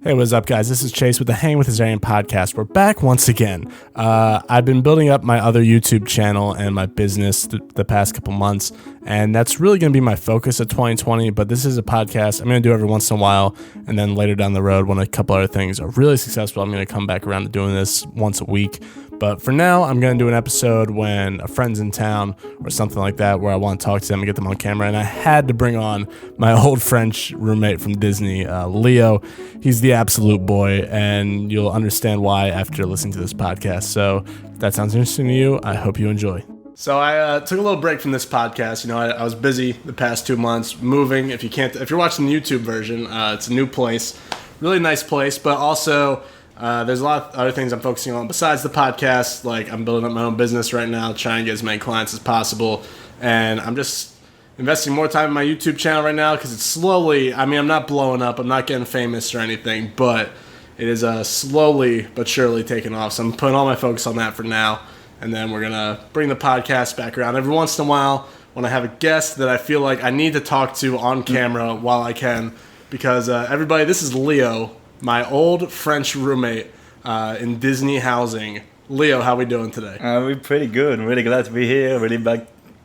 Hey, what's up, guys? This is Chase with the Hanging With Azarian podcast. We're back once again. I've been building up my other YouTube channel and my business the past couple months, and that's really going to be my focus of 2020, but this is a podcast I'm going to do every once in a while, and then later down the road, when a couple other things are really successful, I'm going to come back around to doing this once a week. But for now, I'm going to do an episode when a friend's in town or something like that where I want to talk to them and get them on camera. And I had to bring on my old French roommate from Disney, Leo. He's the absolute boy, and you'll understand why after listening to this podcast. So if that sounds interesting to you, I hope you enjoy. So I took a little break from this podcast. You know, I was busy the past 2 months moving. If you're watching the YouTube version, it's a new place, really nice place, but also there's a lot of other things I'm focusing on besides the podcast. Like, I'm building up my own business right now, trying to get as many clients as possible, and I'm just investing more time in my YouTube channel right now because it's slowly, I'm not blowing up, I'm not getting famous or anything, but it is slowly but surely taking off. So I'm putting all my focus on that for now, and then we're going to bring the podcast back around every once in a while when I have a guest that I feel like I need to talk to on camera while I can, because everybody, this is Leo, my old French roommate in Disney housing. Leo, how we doing today? We're pretty good. I'm really glad to be here.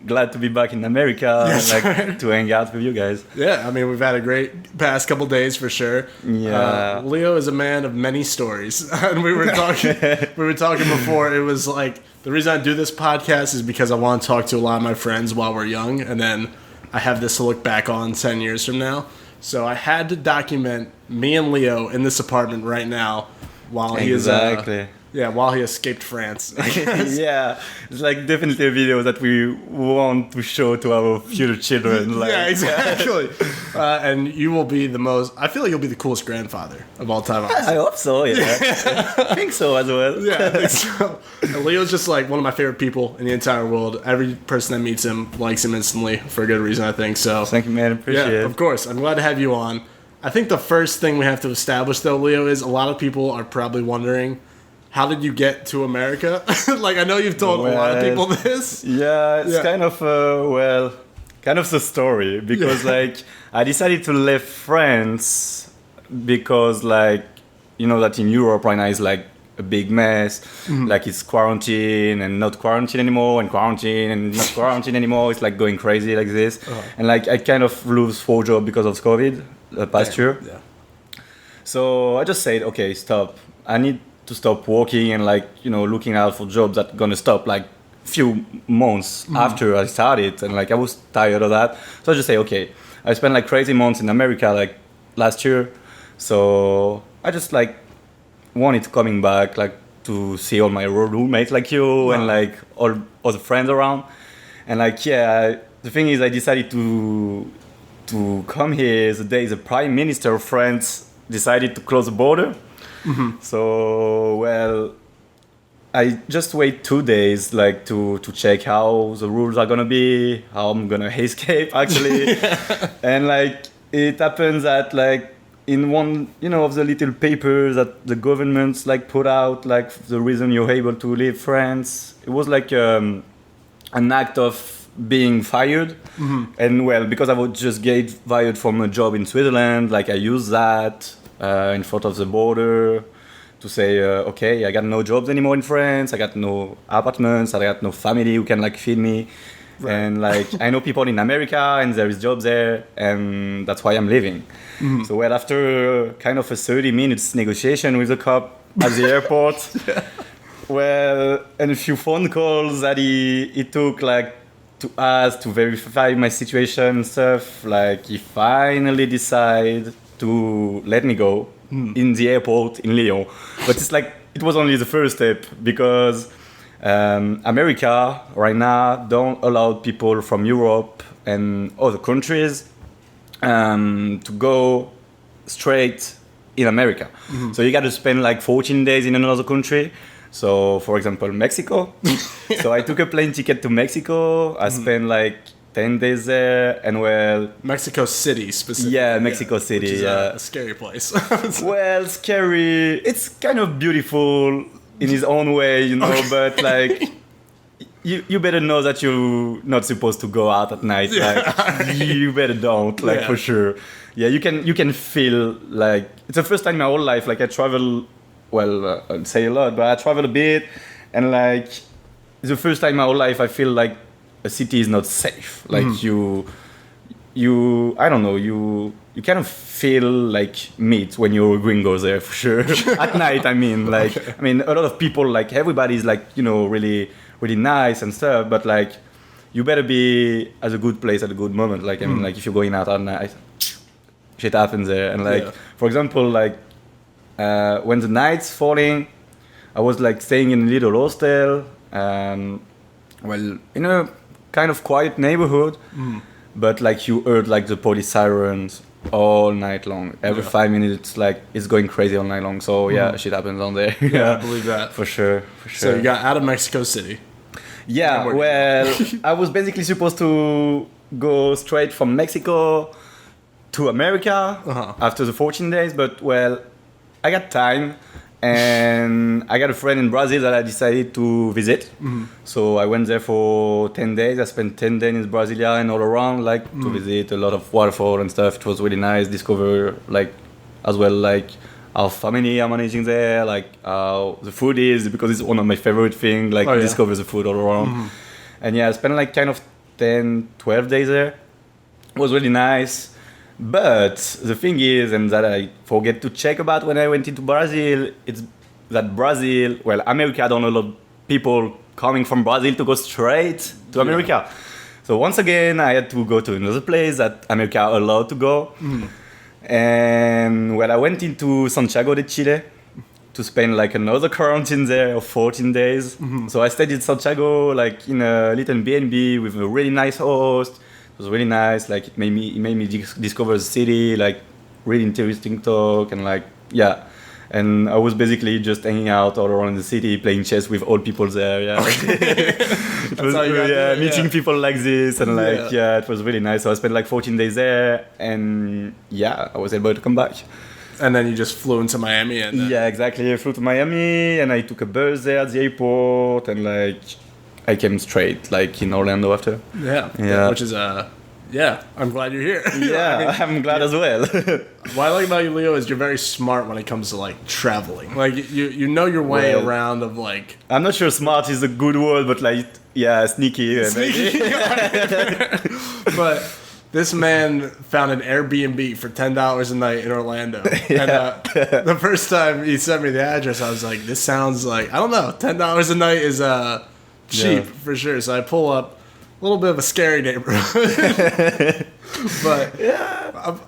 Glad to be back in America. Yes, and to hang out with you guys. Yeah, we've had a great past couple days for sure. Yeah. Leo is a man of many stories, and we were talking before. It was like, the reason I do this podcast is because I want to talk to a lot of my friends while we're young, and then I have this to look back on 10 years from now. So I had to document me and Leo in this apartment right now while he while he escaped France. Yeah, it's like definitely a video that we want to show to our future children. Like, yeah, exactly. And you will be I feel like you'll be the coolest grandfather of all time. I hope so, yeah. I think so as well. Yeah, I think so. And Leo's just like one of my favorite people in the entire world. Every person that meets him likes him instantly for a good reason, I think. So thank you, man. Appreciate it. Of course. I'm glad to have you on. I think the first thing we have to establish, though, Leo, is a lot of people are probably wondering, how did you get to America? Like, I know you've told a lot of people this. Yeah, it's kind of the story, because like I decided to leave France because, like, you know that in Europe right now is like a big mess. Mm-hmm. Like, it's quarantine and not quarantine anymore, and quarantine and not quarantine anymore. It's like going crazy like this. Uh-huh. And like I kind of lose 4 jobs because of COVID past year. Yeah. So I just said, okay, stop. I need to stop working and, like, you know, looking out for jobs that gonna stop like few months after I started, and like I was tired of that. So I just say, okay, I spent like crazy months in America like last year, so I just like wanted to coming back, like to see all my roommates like you and like all the friends around, and like the thing is I decided to come here the day the Prime Minister of France decided to close the border. Mm-hmm. So, well, I just wait 2 days, like, to check how the rules are gonna be, how I'm gonna escape, actually. And, like, it happens that, like, in one, you know, of the little papers that the governments, like, put out, like, the reason you're able to leave France, it was, like, an act of being fired. Mm-hmm. And, well, because I would just get fired from a job in Switzerland, like, I used that in front of the border to say, okay, I got no jobs anymore in France, I got no apartments, I got no family who can like feed me. Right. And like I know people in America and there is jobs there, and that's why I'm leaving. Mm-hmm. So well, after kind of a 30 minutes negotiation with the cop at the airport, well, and a few phone calls that he took like to ask to verify my situation and stuff, like he finally decided to let me go in the airport in Lyon. But it's like, it was only the first step, because America right now don't allow people from Europe and other countries to go straight in America. Mm-hmm. So you got to spend like 14 days in another country. So for example, Mexico. So I took a plane ticket to Mexico. I spent like 10 days there, and well... Mexico City, specifically. Yeah, Mexico City, which is yeah. A scary place. Well, scary. It's kind of beautiful in its own way, you know, but like... you better know that you're not supposed to go out at night. Like, you better don't, like, for sure. Yeah, you can feel like it's the first time in my whole life. Like I travel, well, I'd say a lot, but I travel a bit, and like it's the first time in my whole life I feel like a city is not safe. Like you I don't know, you kind of feel like meat when you're a gringo there for sure. At night, I mean, like, I mean, a lot of people, like, everybody's like, you know, really, really nice and stuff, but like, you better be at a good place at a good moment. Like, I mean, like, if you're going out at night, shit happens there. And like, for example, like, when the night's falling, I was like staying in a little hostel, well, in a kind of quiet neighborhood. But like you heard like the police sirens all night long. Every 5 minutes, like it's going crazy all night long. So yeah, shit happens on there. Yeah, I believe that. For sure. So you got out of Mexico City. Yeah, well, I was basically supposed to go straight from Mexico to America after the 14 days. But well, I got time. And I got a friend in Brazil that I decided to visit. So I went there for 10 days. I spent 10 days in Brasilia and all around, like, to visit a lot of waterfall and stuff. It was really nice. Discover, like, as well, like, how family are managing there, like, how the food is, because it's one of my favorite things, like, discover the food all around. And yeah, I spent, like, kind of 10, 12 days there. It was really nice. But the thing is, and that I forget to check about when I went into Brazil, it's that Brazil, well, America don't allow people coming from Brazil to go straight to America. So once again, I had to go to another place that America allowed to go. And well, I went into Santiago de Chile to spend like another quarantine there of 14 days. So I stayed in Santiago, like in a little B&B with a really nice host. It was really nice. Like it made me discover the city. Like really interesting talk and like yeah. And I was basically just hanging out all around the city, playing chess with old people there. Yeah, it was meeting people like this and like it was really nice. So I spent like 14 days there, and yeah, I was able to come back. And then you just flew into Miami. And yeah, exactly. I flew to Miami and I took a bus there at the airport, and like I came straight like in Orlando after. Yeah. Which is I'm glad you're here. Yeah, I'm glad as well. What I like about you, Leo, is you're very smart when it comes to like traveling. Like you know your way around of like. I'm not sure smart is a good word, but like sneaky. But this man found an Airbnb for $10 a night in Orlando. And the first time he sent me the address, I was like, this sounds like, I don't know, $10 a night is cheap for sure. So I pull up. A little bit of a scary neighborhood. But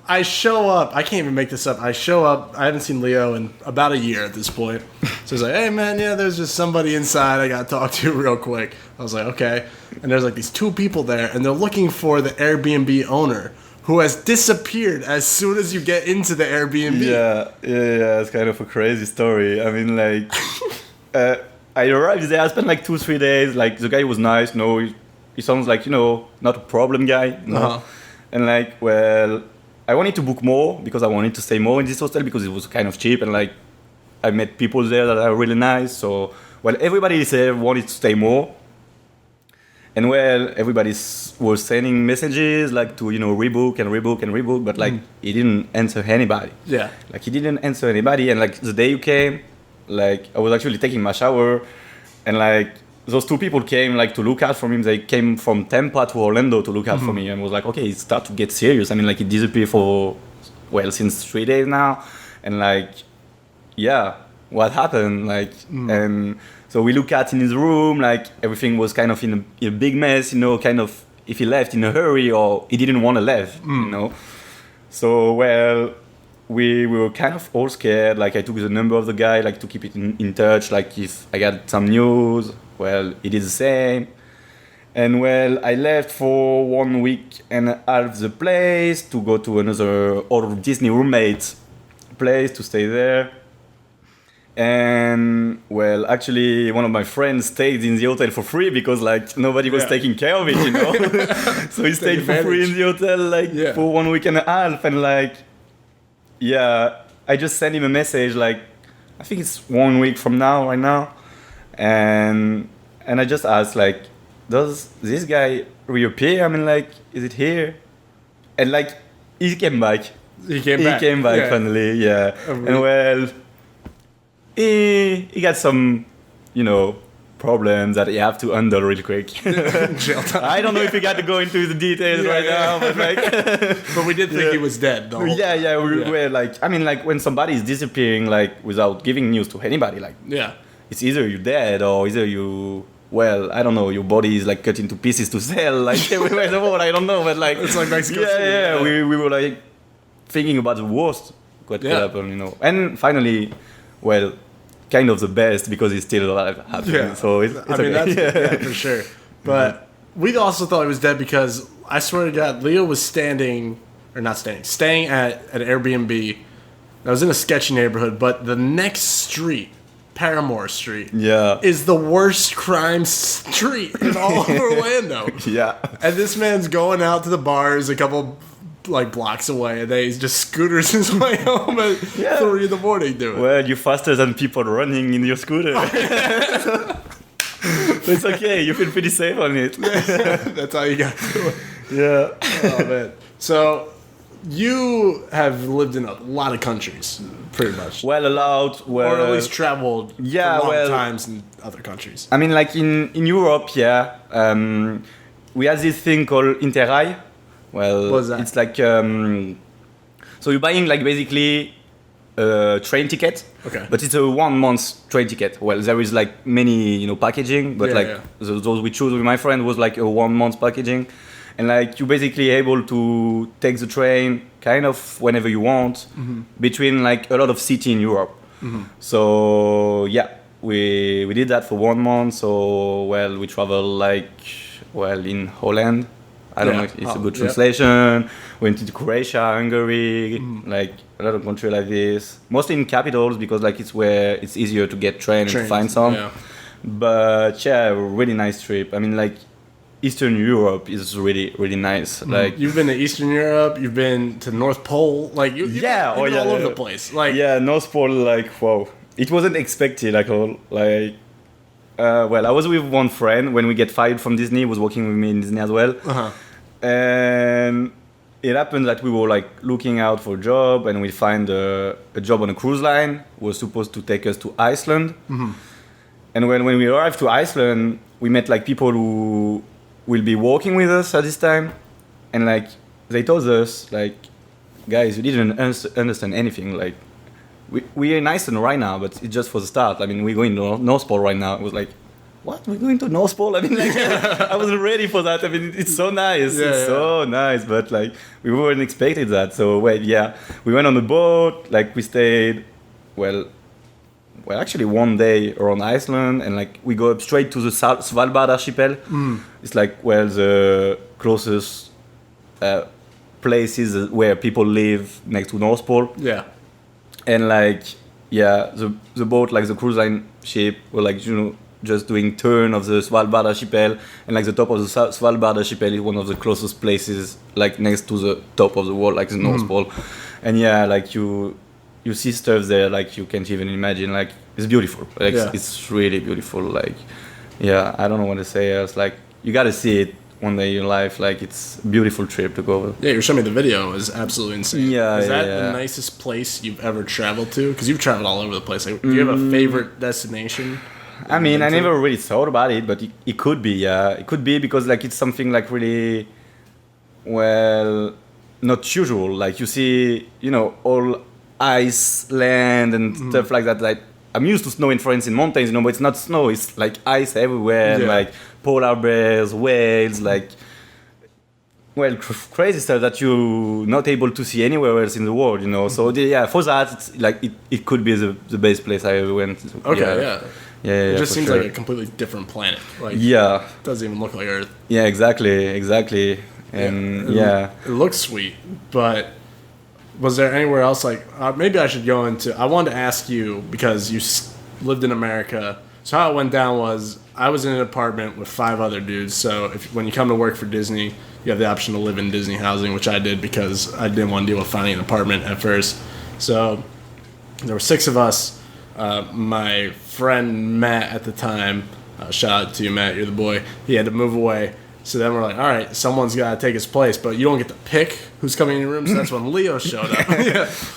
I show up. I can't even make this up. I show up. I haven't seen Leo in about a year at this point. So he's like, hey, man, there's just somebody inside I got to talk to real quick. I was like, okay. And there's like these two people there, and they're looking for the Airbnb owner who has disappeared as soon as you get into the Airbnb. Yeah. It's kind of a crazy story. I mean, like, I arrived there. I spent like 2-3 days. Like, the guy was nice. He sounds like, not a problem guy. And like, well, I wanted to book more because I wanted to stay more in this hostel because it was kind of cheap. And like, I met people there that are really nice. So, well, everybody there wanted to stay more. And well, everybody was sending messages like to, rebook. But like, he didn't answer anybody. Yeah. Like, he didn't answer anybody. And like, the day you came, like, I was actually taking my shower. And like, those two people came like to look out for him. They came from Tampa to Orlando to look out for me, and was like, okay, it started to get serious. I mean, like, it disappeared since 3 days now, and like, yeah, what happened? Like, and so we look at in his room, like everything was kind of in a big mess, kind of if he left in a hurry or he didn't want to leave, So well, we were kind of all scared. Like, I took the number of the guy, like, to keep it in touch. Like, if I got some news. Well, he did the same. And well, I left for 1 week and a half the place to go to another Disney roommate's place to stay there. And well, actually, one of my friends stayed in the hotel for free because like nobody was taking care of it, So he stayed for free in the hotel like for 1 week and a half. And like, I just sent him a message like, I think it's 1 week from now, right now. And I just asked like, does this guy reappear? I mean, like, is it here? And like, he came back. He came back finally, yeah. And well, he got some, problems that you have to handle real quick. I don't know if we got to go into the details now, but like, but we did think he was dead, though. Yeah, we were like, I mean, like when somebody is disappearing, like without giving news to anybody, like, it's either you're dead or either you. Well, I don't know. Your body is like cut into pieces to sell, like everywhere in the world. I don't know, but like it's like Mexico City. Yeah. We were like thinking about the worst what could happen, And finally, well, kind of the best because he's still alive. Yeah. So it's okay. That's for sure. But we also thought he was dead because I swear to God, Leo was staying at an Airbnb that was in a sketchy neighborhood, but the next street. Paramore Street is the worst crime street in all of Orlando. And this man's going out to the bars a couple like blocks away, and then he's just scooters his way home at 3 a.m. doing. Well, you're faster than people running in your scooter. It's okay. You feel pretty safe on it. That's how you got to it. Yeah. Oh man. So you have lived in a lot of countries, pretty much. Well, or at least traveled for long times in other countries. I mean, like in Europe, we have this thing called Interrail. Well, what's that? It's like so you're buying like basically a train ticket. Okay. But it's a 1 month train ticket. Well, there is like many packaging, but those we chose with my friend was like a 1 month packaging. And like you're basically able to take the train kind of whenever you want between like a lot of cities in Europe. So we did that for 1 month. So we travel in Holland. I don't know if it's a good translation. Went to Croatia, Hungary, like a lot of countries like this. Mostly in capitals because like it's where it's easier to get trains and to find some. Yeah. But really nice trip. I mean like. Eastern Europe is really, really nice. Like you've been to Eastern Europe, you've been to North Pole, like you've been all over the place. Like North Pole, like wow, it wasn't expected at all. Like, I was with one friend when we get fired from Disney. He was working with me in Disney as well, and it happened that we were like looking out for a job, and we find a job on a cruise line. It was supposed to take us to Iceland, and when we arrived to Iceland, we met like people who will be working with us at this time, and like they told us like, guys, you didn't understand anything. Like we are in Iceland right now, but it's just for the start. I mean, we're going to North Pole right now. It was like, what? We're going to North Pole? I mean, like I wasn't ready for that. I mean, it's so nice. So nice, but like we weren't expecting that. So we went on the boat. Like we stayed actually 1 day around Iceland, and like we go up straight to the Svalbard archipel. It's like the closest places where people live next to North Pole. Yeah. And like the boat, like the cruise line ship, were like just doing turn of the Svalbard archipel, and like the top of the Svalbard archipel is one of the closest places, like next to the top of the world, like the North Pole. And like you see stuff there like you can't even imagine. Like it's beautiful. Like it's really beautiful. Like I don't know what to say else. Like you gotta see it one day in your life. Like it's a beautiful trip to go. Yeah, you're showing me the video. Is absolutely insane. Is that the nicest place you've ever traveled to? Because you've traveled all over the place. Like, do you have a favorite destination? I mean, I never really thought about it, but it could be. Yeah, it could be because like it's something like really not usual. Like you see, all ice land and stuff like that. Like I'm used to snow in France in mountains, but it's not snow. It's like ice everywhere, like polar bears, whales, like crazy stuff that you're not able to see anywhere else in the world. So for that, it's like it could be the best place I ever went. It just seems like a completely different planet. Like it doesn't even look like Earth. Yeah, exactly. And it looks sweet, but. Was there anywhere else, like, maybe I should go into, I wanted to ask you, because you lived in America, so how it went down was, I was in an apartment with 5 other dudes, so when you come to work for Disney, you have the option to live in Disney housing, which I did because I didn't want to deal with finding an apartment at first. So, there were 6 of us, my friend Matt at the time, shout out to you, Matt. You're the boy. He had to move away. So then we're like, all right, someone's got to take his place, but you don't get to pick who's coming in your room. So that's when Leo showed up.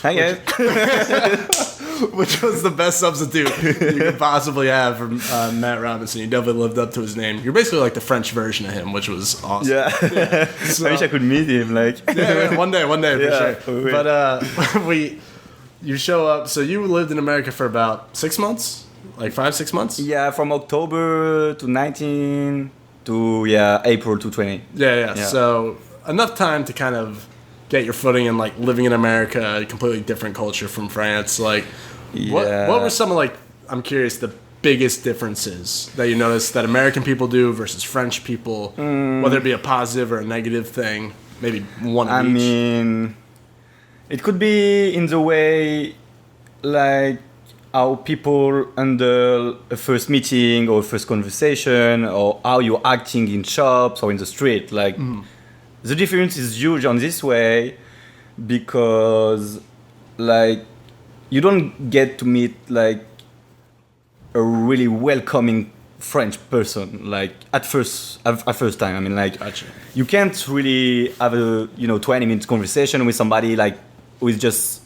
Hi, guys. Which was the best substitute you could possibly have for Matt Robinson. You definitely lived up to his name. You're basically like the French version of him, which was awesome. Yeah. So, I wish I could meet him. Like, one day for sure. Wait. But you show up. So you lived in America for about 6 months, like 5-6 months. Yeah, from October to 19 to April to 20. Yeah. So enough time to kind of get your footing and like living in America, a completely different culture from France. Like, what were some of like, I'm curious, the biggest differences that you noticed that American people do versus French people, whether it be a positive or a negative thing, maybe one of each? I mean, it could be in the way, like, how people handle a first meeting or a first conversation, or how you're acting in shops or in the street. Like, the difference is huge on this way because, like, you don't get to meet, like, a really welcoming French person, like, at first time. I mean, like, Gotcha. You can't really have a, 20-minute conversation with somebody, like, who is just,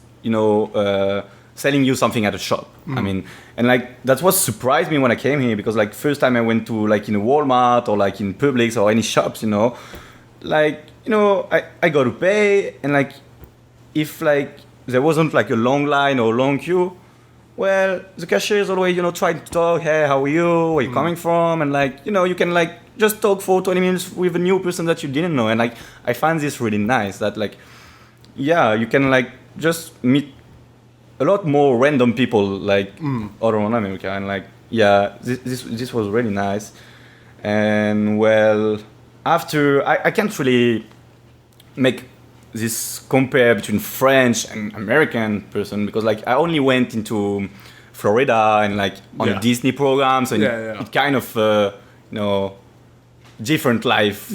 selling you something at a shop. I mean, and like that's what surprised me when I came here, because like first time I went to like in a Walmart or like in Publix or any shops, like, I got to pay, and like if like there wasn't like a long line or long queue, well, the cashier is always, trying to talk, hey, how are you, where are you coming from, and like, you can like just talk for 20 minutes with a new person that you didn't know, and like I find this really nice that like, yeah, you can like just meet a lot more random people like all around America, and like this was really nice. And well, after I can't really make this compare between French and American person, because like I only went into Florida and like on a Disney program, so it kind of different life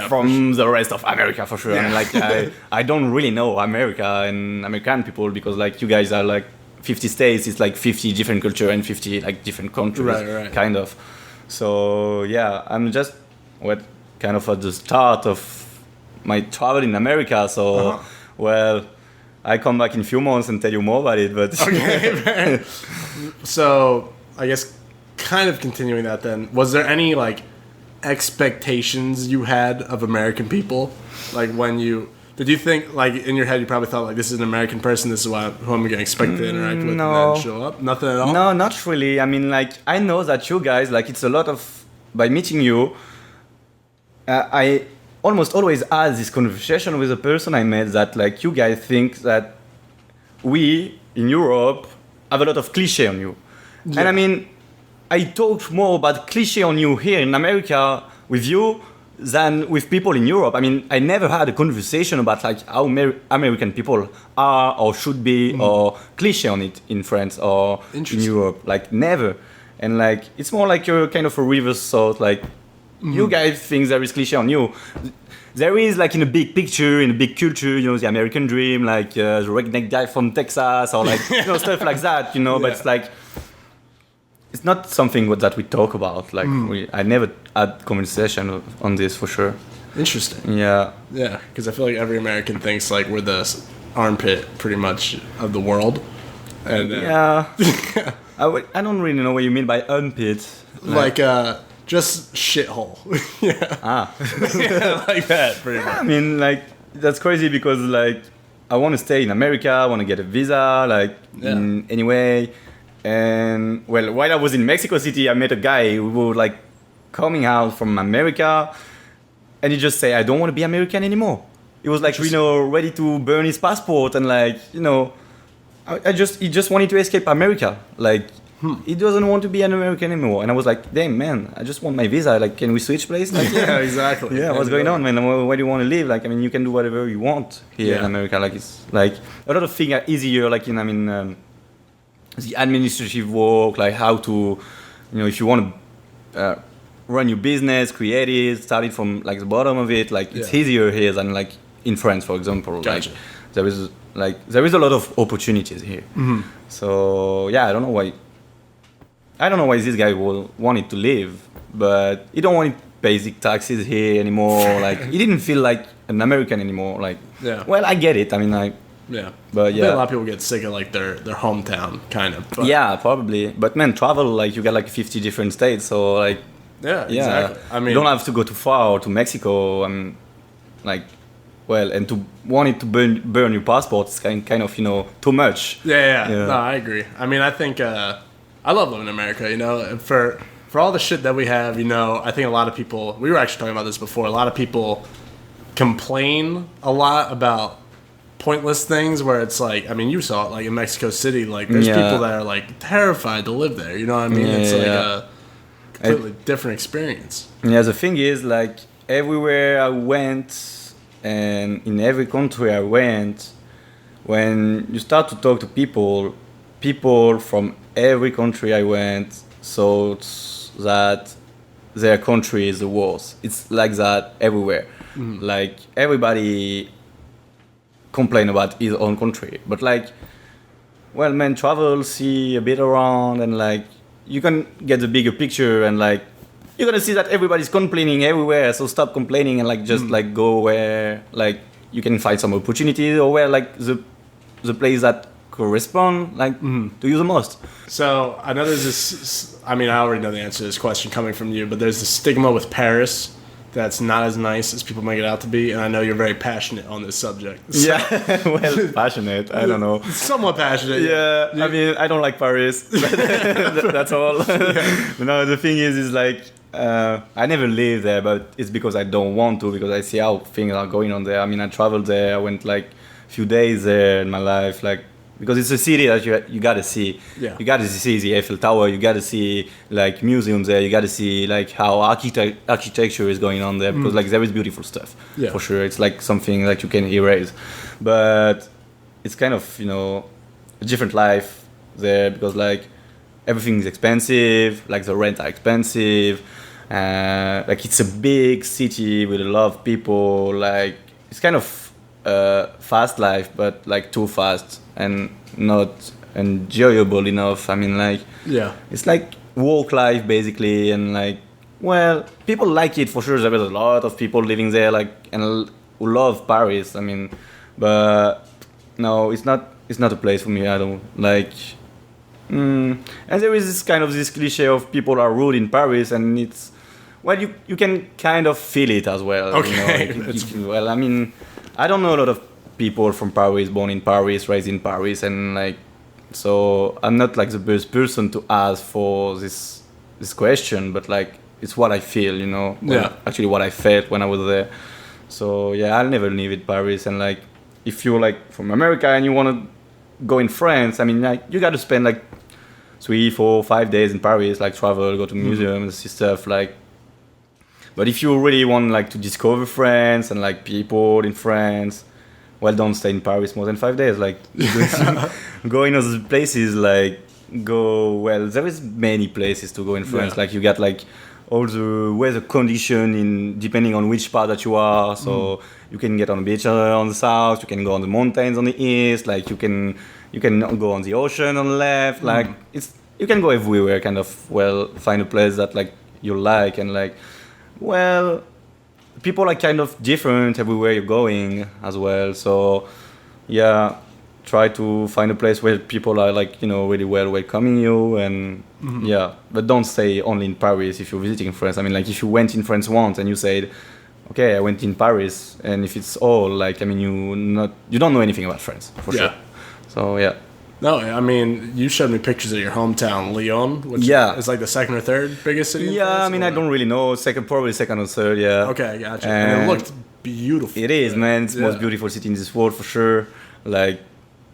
from the rest of America for sure. And like I don't really know America and American people, because like you guys are like 50 states, it's like 50 different culture and 50 like different countries, kind of. So yeah, I'm just kind of at the start of my travel in America. So well, I come back in a few months and tell you more about it. But okay. So I guess kind of continuing that then, was there any like expectations you had of American people? Like did you think like in your head you probably thought like this is an American person, this is who I'm going to expect to interact with and then show up? Nothing at all? No, not really. I mean, like I know that you guys, like it's a lot of, by meeting you, I almost always had this conversation with a person I met that like you guys think that we in Europe have a lot of cliche on you. And I mean, I talked more about cliche on you here in America with you than with people in Europe. I mean, I never had a conversation about like how American people are or should be or cliche on it in France or in Europe. Like never. And like it's more like you're kind of a reverse thought. Like you guys think there is cliche on you. There is like in a big picture, in a big culture, the American dream, like the redneck guy from Texas or like stuff like that, but it's like it's not something that we talk about. Like I never had conversation on this for sure. Interesting. Yeah, because I feel like every American thinks like we're the armpit pretty much of the world. And I don't really know what you mean by armpit. Like just shithole. Like that pretty much. I mean, like that's crazy because like I want to stay in America, I want to get a visa, like in any way. And well, while I was in Mexico City, I met a guy who was like coming out from America, and he just said, "I don't want to be American anymore." He was like, ready to burn his passport, and like, he just wanted to escape America. Like, he doesn't want to be an American anymore. And I was like, "Damn, man, I just want my visa. Like, can we switch place?" Like, yeah, exactly. Yeah, what's going on, man? Where do you want to live? Like, I mean, you can do whatever you want here in America. Like, it's like a lot of things are easier. Like, the administrative work, like how to, if you want to run your business, create it, start it from like the bottom of it, like it's easier here than like in France, for example. Gotcha. Like there is a lot of opportunities here. So yeah, I don't know why. I don't know why this guy wanted to leave, but he don't want basic taxes here anymore. Like he didn't feel like an American anymore. Like, well, I get it. I mean, like, but I think a lot of people get sick of like their hometown kind of. But. Yeah, probably. But man, travel like you got like 50 different states, so like, exactly. I mean, you don't have to go too far or to Mexico. Like, well, and to wanting to burn your passport is kind of too much. Yeah. No, I agree. I mean, I think I love living in America. For all the shit that we have, I think a lot of people. We were actually talking about this before. A lot of people complain a lot about pointless things where it's like, I mean, you saw it like in Mexico City. Like, there's people that are like terrified to live there. You know what I mean? It's like a completely different experience. Yeah, the thing is, like, everywhere I went and in every country I went, when you start to talk to people from every country I went thought that their country is the worst. It's like that everywhere. Like, everybody complain about his own country. But, like, well, man, travel, see a bit around, and, like, you can get the bigger picture, and, like, you're gonna see that everybody's complaining everywhere, so stop complaining and, like, just, like, go where, like, you can find some opportunities, or where, like, the place that correspond, like, to you the most. So, I know there's this, I mean, I already know the answer to this question coming from you, but there's this stigma with Paris that's not as nice as people make it out to be, and I know you're very passionate on this subject. So. Yeah, well, passionate, I don't know. Somewhat passionate. Yeah, I mean, I don't like Paris. That's all. No, the thing is like, I never lived there, but it's because I don't want to, because I see how things are going on there. I mean, I traveled there, I went like a few days there in my life, like, because it's a city that you gotta see. Yeah. You gotta see the Eiffel Tower. You gotta see like museums there. You gotta see like how architecture is going on there, because like there is beautiful stuff for sure. It's like something that you can erase, but it's kind of a different life there, because like everything is expensive. Like the rent are expensive. Like it's a big city with a lot of people. Like it's kind of fast life, but like too fast and not enjoyable enough. I mean, like, it's like work life basically, and like, well, people like it for sure. There is a lot of people living there, like, and who love Paris. I mean, but no, it's not a place for me. I don't like. And there is this cliche of people are rude in Paris, and it's, well, you can kind of feel it as well. Okay. Well, I mean, I don't know a lot of people from Paris, born in Paris, raised in Paris, and like, so I'm not like the best person to ask for this question, but like, it's what I feel, actually what I felt when I was there. So yeah, I'll never leave it Paris. And like, if you're like from America and you want to go in France, I mean, like, you got to spend like 3, 4, 5 days in Paris, like travel, go to museums, see stuff, like. But if you really want like to discover France and like people in France, well, don't stay in Paris more than 5 days. Like, go in other places. Like, well, there is many places to go in France. Like, you got like all the weather condition depending on which part that you are. So you can get on the beach on the south. You can go on the mountains on the east. Like, you can go on the ocean on the left. Like, you can go everywhere. Kind of, well, find a place that like you like, and like, well, people are kind of different everywhere you're going as well. So, yeah, try to find a place where people are like, really well welcoming you. And but don't stay only in Paris if you're visiting France. I mean, like, if you went in France once and you said, okay, I went in Paris, and if it's all like, I mean, you don't know anything about France for sure. So, yeah. No, I mean, you showed me pictures of your hometown, Lyon, which is like the second or third biggest city in France? I mean, I don't really know. Probably second or third, yeah. Okay, I gotcha. And it looked beautiful. It is, man. It's the most beautiful city in this world, for sure. Like,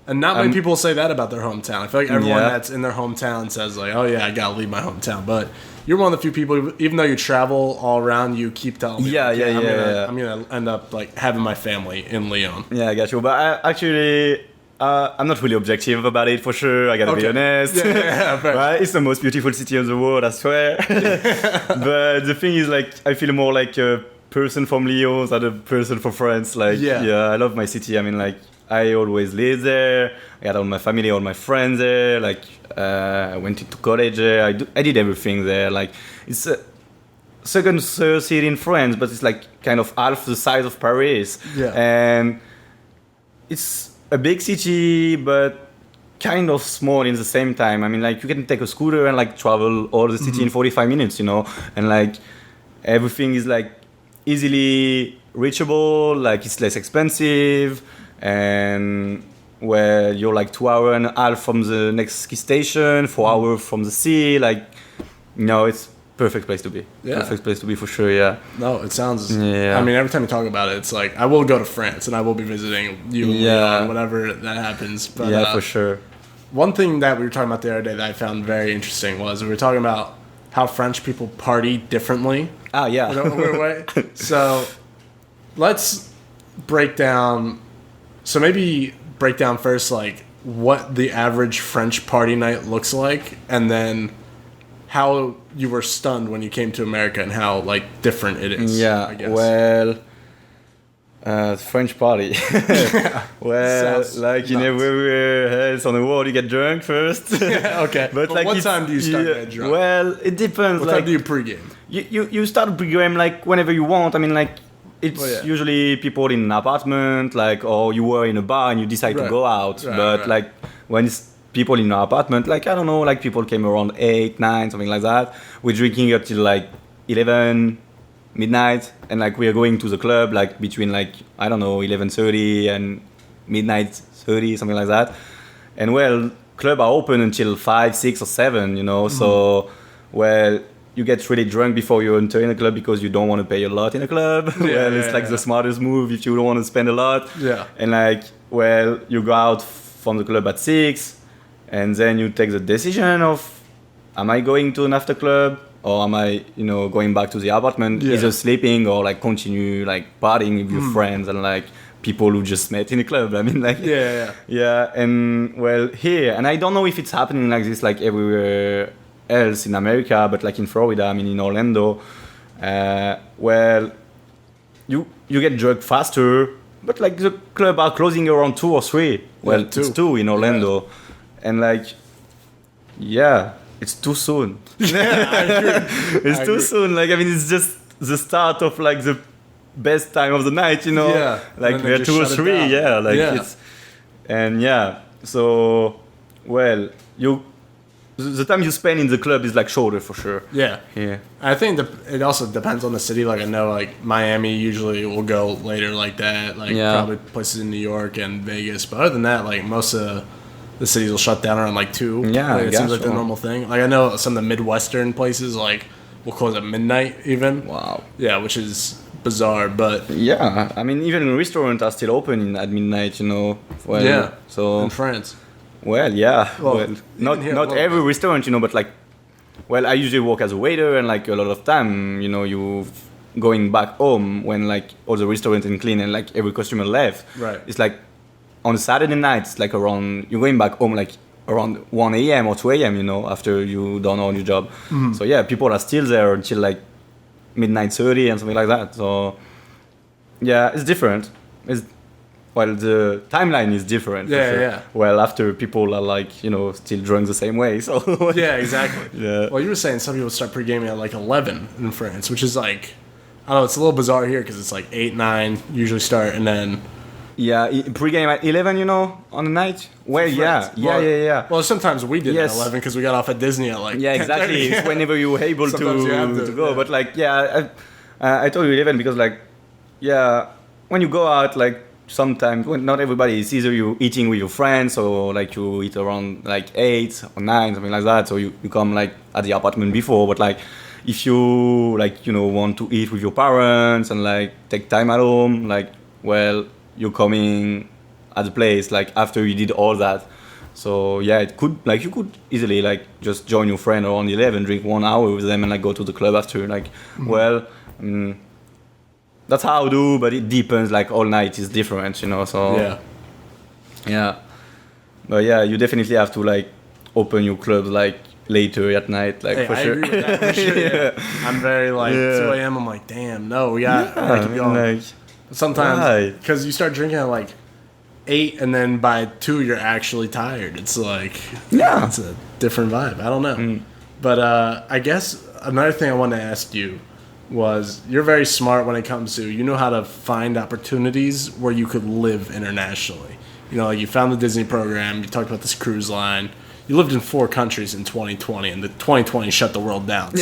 and not many people say that about their hometown. I feel like everyone that's in their hometown says, like, oh, yeah, I gotta leave my hometown. But you're one of the few people, even though you travel all around, you keep telling me, I'm gonna end up, like, having my family in Lyon. Yeah, I got you. But I'm not really objective about it, for sure. I gotta be honest. Right? It's the most beautiful city in the world, I swear. But the thing is, like, I feel more like a person from Lyon than a person from France. Like, I love my city. I mean, like, I always lived there. I had all my family, all my friends there. Like I went into college there. I did everything there. Like it's a second, third city in France, but it's like kind of half the size of Paris. Yeah. And it's a big city, but kind of small in the same time. I mean, like you can take a scooter and like travel all the city in 45 minutes, and like everything is like easily reachable. Like it's less expensive, and where you're like 2 hours and a half from the next ski station, 4 hours from the sea. Like, it's perfect place to be. Yeah. Perfect place to be for sure. Yeah. No, it sounds. Yeah. I mean, every time you talk about it, it's like I will go to France and I will be visiting you. Yeah. Whenever that happens. But, yeah, for sure. One thing that we were talking about the other day that I found very interesting was we were talking about how French people party differently. Ah, yeah. In a weird way. So let's break down. So maybe break down first, like what the average French party night looks like, and then how you were stunned when you came to America and how like different it is. Yeah. I guess. Well. French party. Well, Sounds like in nuts. everywhere else on the world, you get drunk first. Okay. But like, what time do you start getting drunk? Well, it depends. What like, time do you pregame? you start pre-game like whenever you want. I mean, like it's usually people in an apartment, like, or you were in a bar and you decide to go out. But like when it's people in an apartment, like I don't know, like people came around 8, 9, something like that. We're drinking up till like 11. Midnight, and like we are going to the club like between like I don't know 11:30 and midnight 30, something like that. And well, club are open until 5, 6 or 7, so well, you get really drunk before you enter in a club because you don't want to pay a lot in a club. It's like the smartest move if you don't want to spend a lot. And like, well, you go out from the club at 6, and then you take the decision of, am I going to an after club? Or am I, going back to the apartment, either sleeping or like continue like partying with your friends and like people who just met in the club. I mean, like yeah. And well, here, and I don't know if it's happening like this like everywhere else in America, but like in Florida, I mean in Orlando, well, you get drunk faster, but like the club are closing around 2 or 3. Well, it's 2 in Orlando, and like, yeah. It's too soon. I agree. It's too soon. Like, I mean, it's just the start of like the best time of the night, Yeah. Like we're 2 or 3, it's, and so, well, the time you spend in the club is like shorter for sure. Yeah. I think it also depends on the city. Like I know, like Miami usually will go later like that. Like probably places in New York and Vegas. But other than that, like most of the cities will shut down around like 2. Yeah, it seems like the normal thing. Like I know some of the Midwestern places like will close at midnight even. Wow. Yeah, which is bizarre, but yeah, I mean even restaurants are still open at midnight. Well, so in France. Well, yeah. Well, not every restaurant, but like, well, I usually work as a waiter, and like a lot of time, you going back home when like all the restaurants are clean and like every customer left. Right. It's like on Saturday nights, like around, you're going back home like around 1 a.m. or 2 a.m., after you done all your job. Mm-hmm. So yeah, people are still there until like midnight 30 and something like that. So yeah, it's different. Well, the timeline is different. Yeah. Well, after people are like, still drunk the same way. So yeah, exactly. Yeah. Well, you were saying some people start pre-gaming at like 11 in France, which is like, I don't know, it's a little bizarre here because it's like 8, 9 usually start, and then. Yeah, pre-game at 11, on the night. Well, yeah. Well, sometimes we did yes. at 11 because we got off at Disney at like. Yeah, exactly. It's whenever you were able to go. But like, I told you 11 because like, when you go out, like sometimes, when not everybody is either you eating with your friends or like you eat around like 8 or 9, something like that. So you come like at the apartment before, but like if you like, want to eat with your parents and like take time at home, like, well, you're coming at the place like after you did all that. So yeah, it could like you could easily like just join your friend around 11, drink 1 hour with them, and like go to the club after. Like, well, that's how I do, but it depends. Like all night is different, So yeah. But yeah, you definitely have to like open your club like later at night, like for sure. I agree with that, for sure. Yeah. I'm very like 2 a.m. I'm like, damn, no, we got to keep going. Like, sometimes, because you start drinking at like 8 and then by 2 you're actually tired. It's like, Yeah. it's a different vibe. I don't know. But I guess another thing I wanted to ask you was, you're very smart when it comes to, you know how to find opportunities where you could live internationally. You know, like you found the Disney program, you talked about this cruise line. You lived in 4 countries in 2020, and the 2020 shut the world down.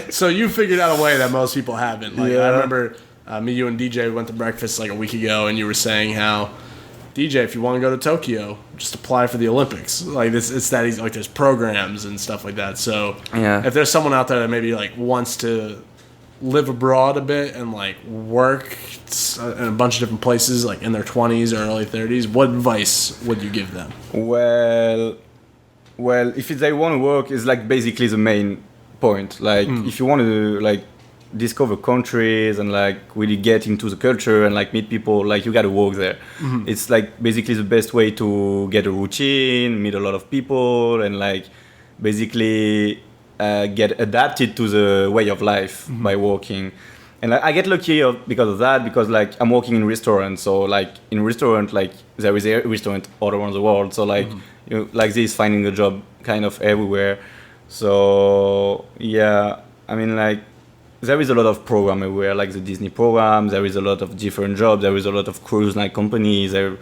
So you figured out a way that most people haven't. Like, I remember me, you, and DJ went to breakfast like a week ago, and you were saying how, DJ, if you want to go to Tokyo, just apply for the Olympics. Like, it's that easy. Like, there's programs and stuff like that. So if there's someone out there that maybe like wants to live abroad a bit and like work in a bunch of different places, like in their 20s or early 30s, what advice would you give them? Well, if they want to work, it's like basically the main point. Like, if you want to like discover countries and like really get into the culture and like meet people, like you got to work there. It's like basically the best way to get a routine, meet a lot of people, and like basically get adapted to the way of life by working. And like, I get lucky because of that, because like I'm working in restaurants, so like in restaurant, like there is a restaurant all around the world, so like you know, like this, finding a job kind of everywhere. So yeah, I mean, like there is a lot of program everywhere, like the Disney program. There is a lot of different jobs. There is a lot of cruise line companies. There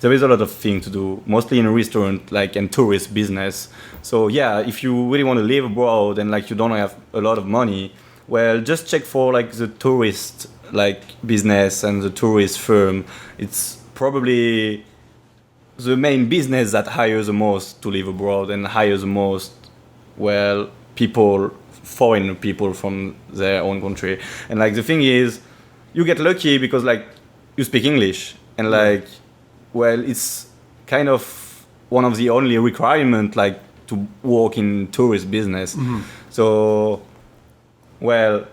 is a lot of things to do, mostly in a restaurant, like, and tourist business. So yeah, if you really want to live abroad and like you don't have a lot of money, well, just check for like the tourist like business and the tourist firm. It's probably the main business that hires the most to live abroad and hires the most, well, people, foreign people from their own country. And like the thing is, you get lucky because like you speak English, and like, well, it's kind of one of the only requirement like to work in tourist business. So, well,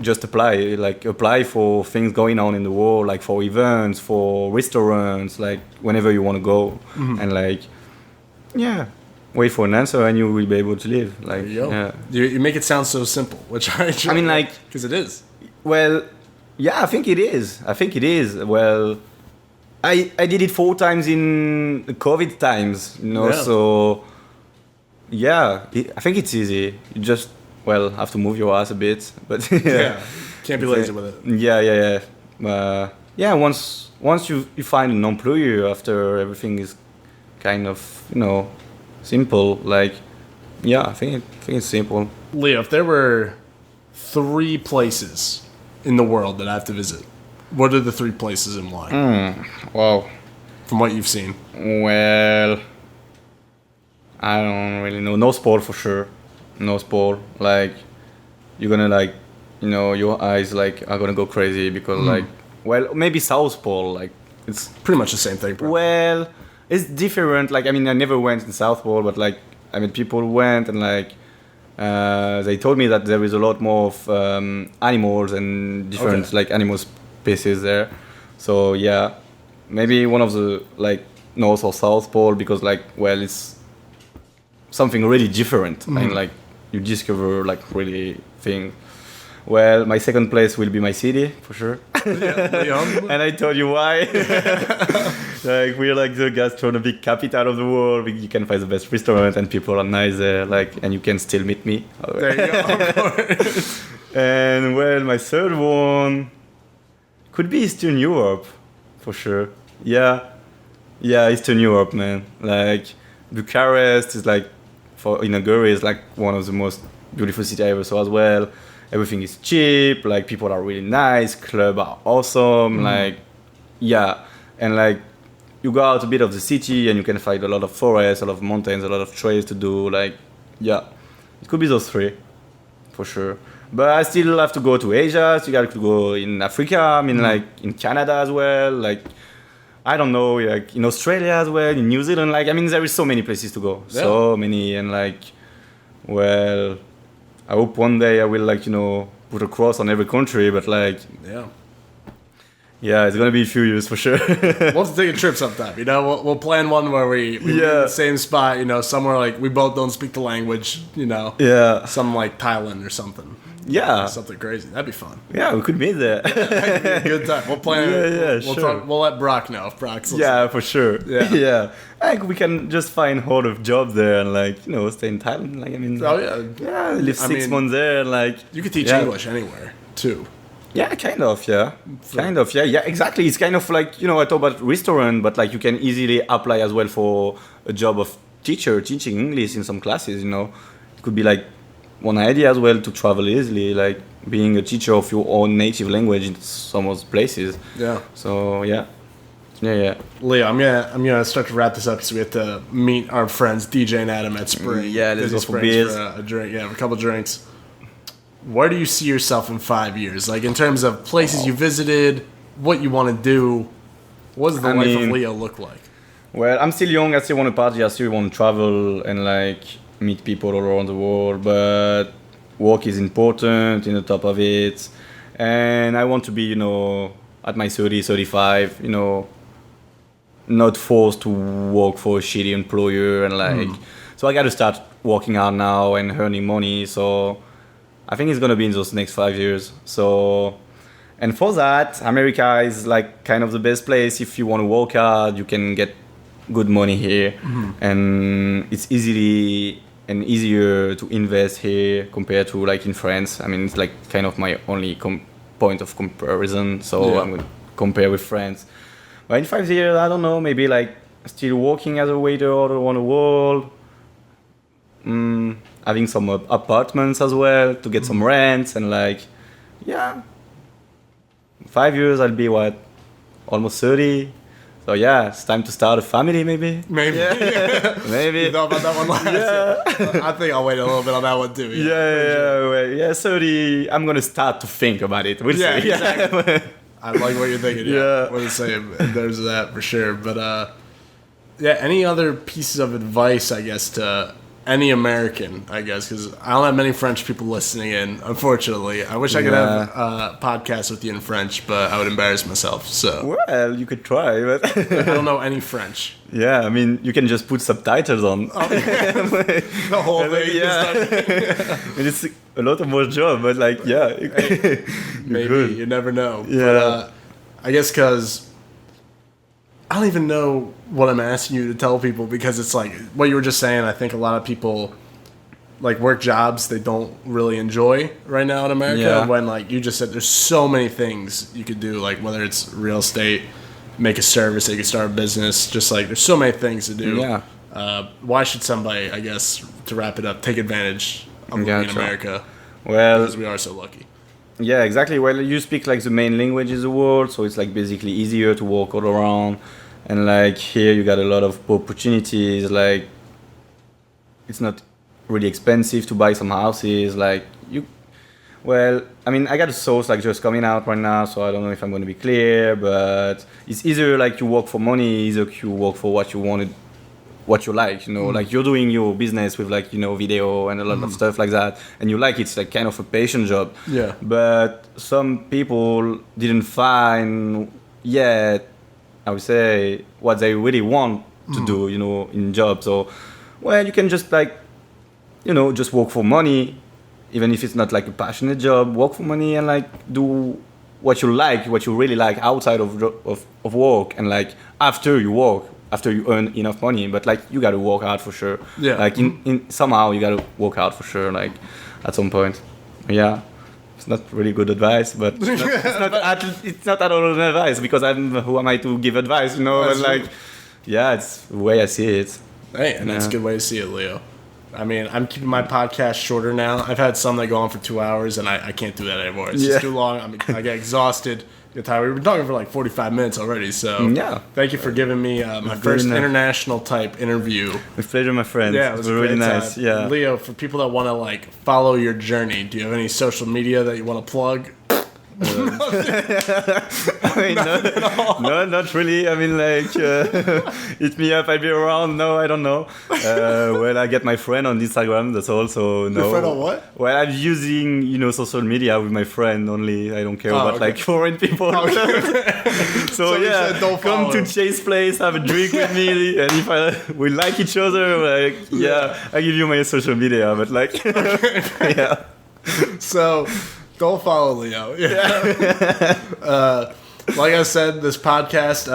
just apply for things going on in the world, like for events, for restaurants, like whenever you want to go, and like, yeah, wait for an answer and you will be able to live. Like, There you go. yeah. You make it sound so simple, which I mean, like, because it is. Well, yeah, I think it is. Well, I did it 4 times in the COVID times, you know, so yeah, I think it's easy. You just, well, have to move your ass a bit, but Yeah, can't be lazy with it. Yeah. Once you find an employer after everything is kind of, you know, simple, like, yeah, I think it's simple. Leo, if there were 3 places in the world that I have to visit, what are the 3 places and why? Wow. From what you've seen. Well, I don't really know. No sport for sure. No sport. Like, you're gonna like, you know, your eyes like are gonna go crazy because like, well, maybe South Pole. Like, it's Pretty much the same thing, bro. well, it's different. Like, I mean, I never went in South Pole, but like, I mean, people went and like, they told me that there is a lot more of animals and different like animal species there. So yeah, maybe one of the like North or South Pole, because like, well, it's something really different and like you discover like really things. Well, my second place will be my city for sure. And I told you why. Like, we're like the gastronomic capital of the world. You can find the best restaurant and people are nice there. Like, and you can still meet me. There you go, of course. And well, my third one could be Eastern Europe for sure. Yeah, Eastern Europe, man. Like, Bucharest is like, in Hungary is like one of the most beautiful cities I ever saw as well. Everything is cheap, like people are really nice, clubs are awesome, like, yeah. And like, you go out a bit of the city and you can find a lot of forests, a lot of mountains, a lot of trails to do, like, yeah. It could be those 3, for sure. But I still have to go to Asia, so you got to go in Africa, I mean, like, in Canada as well, like, I don't know, like, in Australia as well, in New Zealand, like, I mean, there is so many places to go, so many, and like, well, I hope one day I will, like, you know, put a cross on every country, but like, Yeah, it's gonna be a few years for sure. We'll have to take a trip sometime. You know, we'll plan one where we meet in the same spot. You know, somewhere like we both don't speak the language. You know, something like Thailand or something. Yeah, something crazy. That'd be fun. Yeah, we could meet there. Good time. We'll plan. Yeah, sure. We'll let Brock know if Brock's listening. Yeah, for sure. Yeah, yeah. Like we can just find hold of job there and like stay in Thailand. Like I mean, live 6 months there. And, like you could teach English anywhere too. Yeah, kind of. Yeah, yeah. Exactly. It's kind of like I talk about restaurant, but like you can easily apply as well for a job of teaching English in some classes. It could be like one idea as well to travel easily, like being a teacher of your own native language in some of those places. Yeah. So yeah. Leo, I'm gonna start to wrap this up because we have to meet our friends DJ and Adam at Spring. Yeah, let's go for beers. For a drink. Yeah, a couple drinks. Where do you see yourself in 5 years? Like in terms of places you visited, what you want to do. What does the life of Leo look like? Well, I'm still young. I still want to party. I still want to travel and like meet people all around the world. But work is important in the top of it. And I want to be, at my 30, 35, not forced to work for a shitty employer and like. So I got to start working hard now and earning money. So I think it's gonna be in those next 5 years. So, and for that, America is like kind of the best place. If you want to work hard, you can get good money here, and it's easier to invest here compared to like in France. I mean, it's like kind of my only point of comparison. So I'm gonna compare with France. But in 5 years, I don't know. Maybe like still working as a waiter all around the world. Having some apartments as well to get some rents and like, 5 years I'll be almost 30. So yeah, it's time to start a family maybe. Maybe. Maybe. You thought about that one last year? I think I'll wait a little bit on that one too. Yeah, 30. I'm gonna start to think about it. We'll see. Exactly. I like what you're thinking. Yeah. We're the same. There's that for sure. But any other pieces of advice, I guess, to any American, I guess, because I don't have many French people listening in, unfortunately. I wish I could have a podcast with you in French, but I would embarrass myself. So, well, you could try, but I don't know any French. Yeah, I mean, you can just put subtitles on. The whole thing. It's a lot of more job, but like, maybe good. You never know. Yeah, but, I guess because I don't even know what I'm asking you to tell people, because it's like what you were just saying. I think a lot of people like work jobs they don't really enjoy right now in America. When like you just said, there's so many things you could do, like whether it's real estate, make a service, you could start a business. Just like there's so many things to do. Why should somebody, I guess, to wrap it up, take advantage of living in America? Well, because we are so lucky. Yeah, exactly. Well, you speak like the main language in the world, so it's like basically easier to walk all around. And like here, you got a lot of opportunities. Like it's not really expensive to buy some houses. Like I mean, I got a source like just coming out right now, so I don't know if I'm going to be clear. But it's either like you work for money, either you work for what you wanted, what you like. Like you're doing your business with like video and a lot of stuff like that, and you like it's like kind of a passion job. Yeah. But some people didn't find yet, I would say, what they really want to do, in jobs. So, well, you can just like, just work for money, even if it's not like a passionate job. Work for money and like do what you like, what you really like outside of work, and like after you work, after you earn enough money. But like you got to work hard for sure. Yeah. Like in somehow you got to work hard for sure. Like at some point. Yeah. It's not really good advice, but it's not at all advice, because who am I to give advice, But like, it's the way I see it. Hey, and that's a good way to see it, Leo. I mean, I'm keeping my podcast shorter now. I've had some that go on for 2 hours, and I can't do that anymore. It's just too long. I get exhausted. Get tired. We've been talking for like 45 minutes already, so thank you for giving me my first international type interview. With pleasure, my friend. Yeah, it was really nice. Time. Yeah, Leo, for people that want to like follow your journey, do you have any social media that you want to plug? mean, not really. I mean, like, hit me up, I'll be around. No, I don't know. Well, I get my friend on Instagram. That's also no. Your friend on what? Well, I'm using, social media with my friend only. I don't care about like foreign people. So yeah, don't come to Chase Place, have a drink with me, and if we like each other, like, I give you my social media, but like, yeah. So, don't follow Leo. Like I said, this podcast,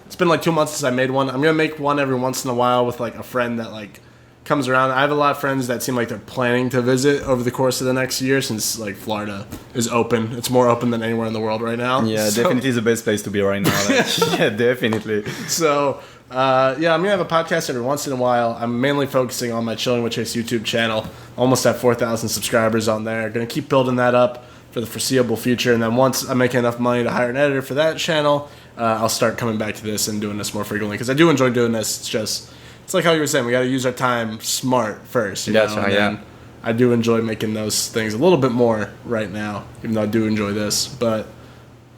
it's been like 2 months since I made one. I'm going to make one every once in a while with like a friend that like comes around. I have a lot of friends that seem like they're planning to visit over the course of the next year since like Florida is open. It's more open than anywhere in the world right now. Yeah, definitely the best place to be right now. Like, yeah, definitely. So, I'm going to have a podcast every once in a while. I'm mainly focusing on my Chilling with Chase YouTube channel. Almost at 4,000 subscribers on there. Going to keep building that up for the foreseeable future. And then once I'm making enough money to hire an editor for that channel, I'll start coming back to this and doing this more frequently. Because I do enjoy doing this. It's like how you were saying, we got to use our time smart first. That's right, yeah. I do enjoy making those things a little bit more right now, even though I do enjoy this. But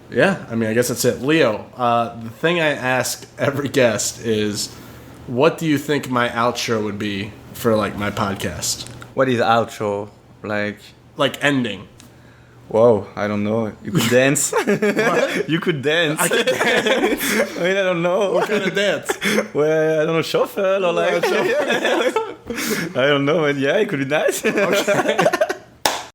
yeah, I mean, I guess that's it. Leo, the thing I ask every guest is, what do you think my outro would be for like my podcast? What is outro? Like ending. Whoa, I don't know. You could dance. What? You could dance. I could dance. I mean, I don't know. What kind of dance? Well, I don't know, shuffle or like. I don't know, man. Yeah, it could be nice. Okay.